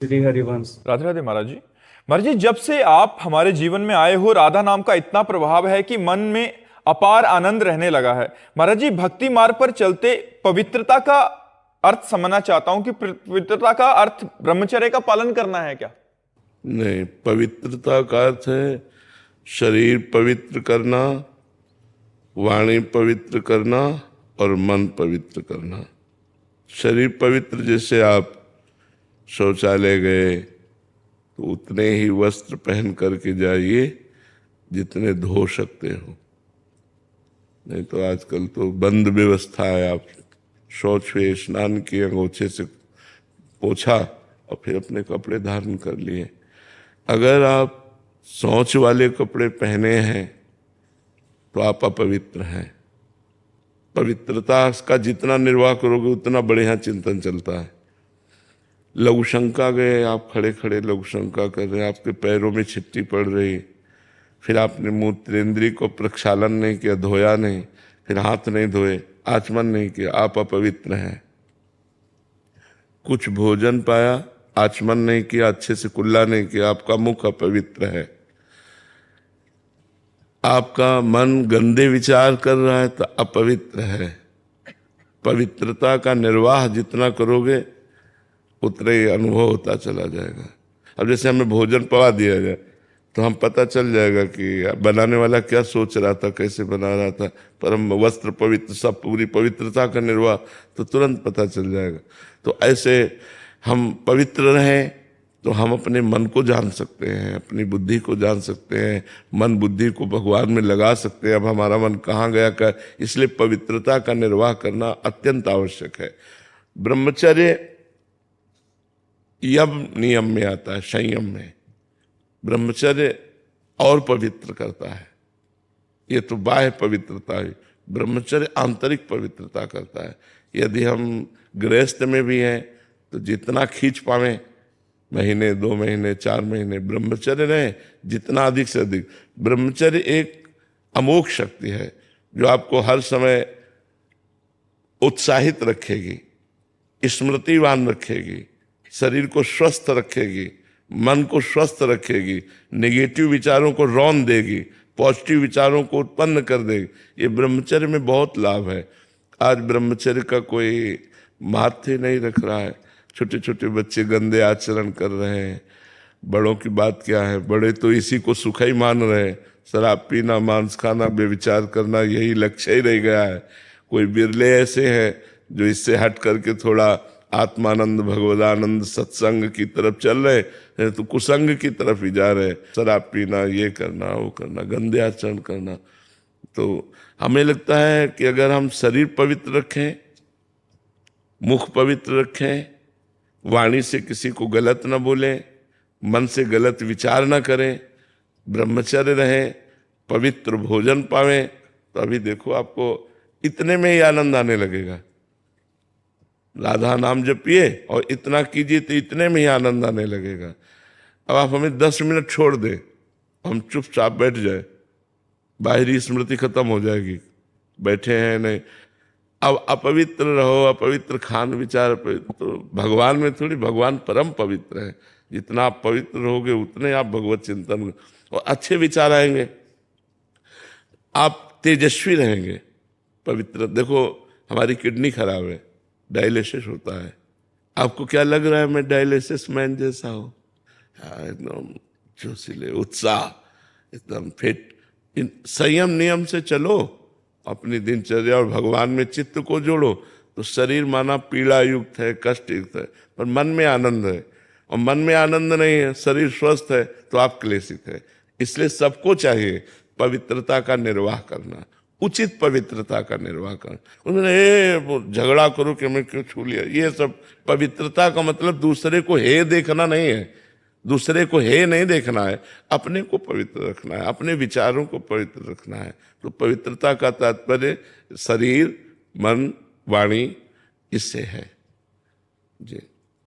श्री हरिवंश। राधे राधे महाराज जी। महाराज जी, जब से आप हमारे जीवन में आए हो, राधा नाम का इतना प्रभाव है कि मन में अपार आनंद रहने लगा है। महाराज जी, भक्ति मार्ग पर चलते पवित्रता का अर्थ समझना चाहता हूं कि पवित्रता का अर्थ ब्रह्मचर्य का पालन करना है क्या? नहीं, पवित्रता का अर्थ है शरीर पवित्र करना, वाणी पवित्र करना और मन पवित्र करना। शरीर पवित्र, जैसे आप शौचालय गए तो उतने ही वस्त्र पहन करके जाइए जितने धो सकते हो, नहीं तो आजकल तो बंद व्यवस्था है। आप शौच हुए, स्नान किए, अंगोछे से पोछा और फिर अपने कपड़े धारण कर लिए। अगर आप शौच वाले कपड़े पहने हैं तो आप अपवित्र हैं। पवित्रता का जितना निर्वाह करोगे उतना बढ़िया चिंतन चलता है। लघु शंका गए, आप खड़े खड़े लघु शंका कर रहे हैं, आपके पैरों में छिट्टी पड़ रही, फिर आपने मूत्रेंद्रिय को प्रक्षालन नहीं किया, धोया नहीं, फिर हाथ नहीं धोए, आचमन नहीं किया, आप अपवित्र हैं। कुछ भोजन पाया, आचमन नहीं किया, अच्छे से कुल्ला नहीं किया, आपका मुख अपवित्र है। आपका मन गंदे विचार कर रहा है तो अपवित्र है। पवित्रता का निर्वाह जितना करोगे उतना ही अनुभव होता चला जाएगा। अब जैसे हमें भोजन पवा दिया जाए तो हम पता चल जाएगा कि बनाने वाला क्या सोच रहा था, कैसे बना रहा था। पर हम वस्त्र पवित्र, सब पूरी पवित्रता का निर्वाह, तो तुरंत पता चल जाएगा। तो ऐसे हम पवित्र रहें तो हम अपने मन को जान सकते हैं, अपनी बुद्धि को जान सकते हैं, मन बुद्धि को भगवान में लगा सकते हैं। अब हमारा मन कहाँ गया क्या, इसलिए पवित्रता का निर्वाह करना अत्यंत आवश्यक है। ब्रह्मचर्य यम नियम में आता है, संयम में। ब्रह्मचर्य और पवित्र करता है। ये तो बाह्य पवित्रता है, ब्रह्मचर्य आंतरिक पवित्रता करता है। यदि हम गृहस्थ में भी हैं तो जितना खींच पावें, महीने, 2 महीने, 4 महीने ब्रह्मचर्य रहे, जितना अधिक से अधिक। ब्रह्मचर्य एक अमोघ शक्ति है जो आपको हर समय उत्साहित रखेगी, स्मृतिवान रखेगी, शरीर को स्वस्थ रखेगी, मन को स्वस्थ रखेगी, नेगेटिव विचारों को रौंद देगी, पॉजिटिव विचारों को उत्पन्न कर देगी। ये ब्रह्मचर्य में बहुत लाभ है। आज ब्रह्मचर्य का कोई महत्व नहीं रख रहा है। छोटे छोटे बच्चे गंदे आचरण कर रहे हैं। बड़ों की बात क्या है, बड़े तो इसी को सुख ही मान रहे हैं। शराब पीना, मांस खाना, बेविचार करना, यही लक्ष्य ही रह गया है। कोई बिरले ऐसे हैं जो इससे हट करके थोड़ा आत्मानंद, भगवदानंद, सत्संग की तरफ चल रहे हैं, तो कुसंग की तरफ ही जा रहे हैं। शराब पीना, ये करना, वो करना, गंदे आचरण करना। तो हमें लगता है कि अगर हम शरीर पवित्र रखें, मुख पवित्र रखें, वाणी से किसी को गलत न बोलें, मन से गलत विचार न करें, ब्रह्मचर्य रहें, पवित्र भोजन पावें, तो अभी देखो आपको इतने में ही आनंद आने लगेगा। राधा नाम जपिए और इतना कीजिए तो इतने में ही आनंद आने लगेगा। अब आप हमें 10 मिनट छोड़ दें, हम चुपचाप बैठ जाए, बाहरी स्मृति खत्म हो जाएगी, बैठे हैं नहीं। अब अपवित्र रहो, अपवित्र खान विचार, तो भगवान में थोड़ी, भगवान परम पवित्र है। जितना आप पवित्र रहोगे उतने आप भगवत चिंतन और अच्छे विचार आएंगे, आप तेजस्वी रहेंगे। पवित्र, देखो हमारी किडनी खराब है, डायलिसिस होता है। आपको क्या लग रहा है मैं डायलिसिस मैन जैसा हूँ? एकदम जोशीले, उत्साह, एकदम फिट। संयम नियम से चलो, अपनी दिनचर्या और भगवान में चित्त को जोड़ो, तो शरीर माना पीड़ा युक्त है, कष्ट युक्त है, पर मन में आनंद है। और मन में आनंद नहीं है, शरीर स्वस्थ है, तो आप क्लेशित है। इसलिए सबको चाहिए पवित्रता का निर्वाह करना, उचित पवित्रता का निर्वाह करना। उन्होंने झगड़ा करो कि मैं क्यों छू लिया, ये सब पवित्रता का मतलब दूसरे को हे देखना नहीं है। दूसरे को हे नहीं देखना है, अपने को पवित्र रखना है, अपने विचारों को पवित्र रखना है। तो पवित्रता का तात्पर्य शरीर, मन, वाणी, इससे है जी।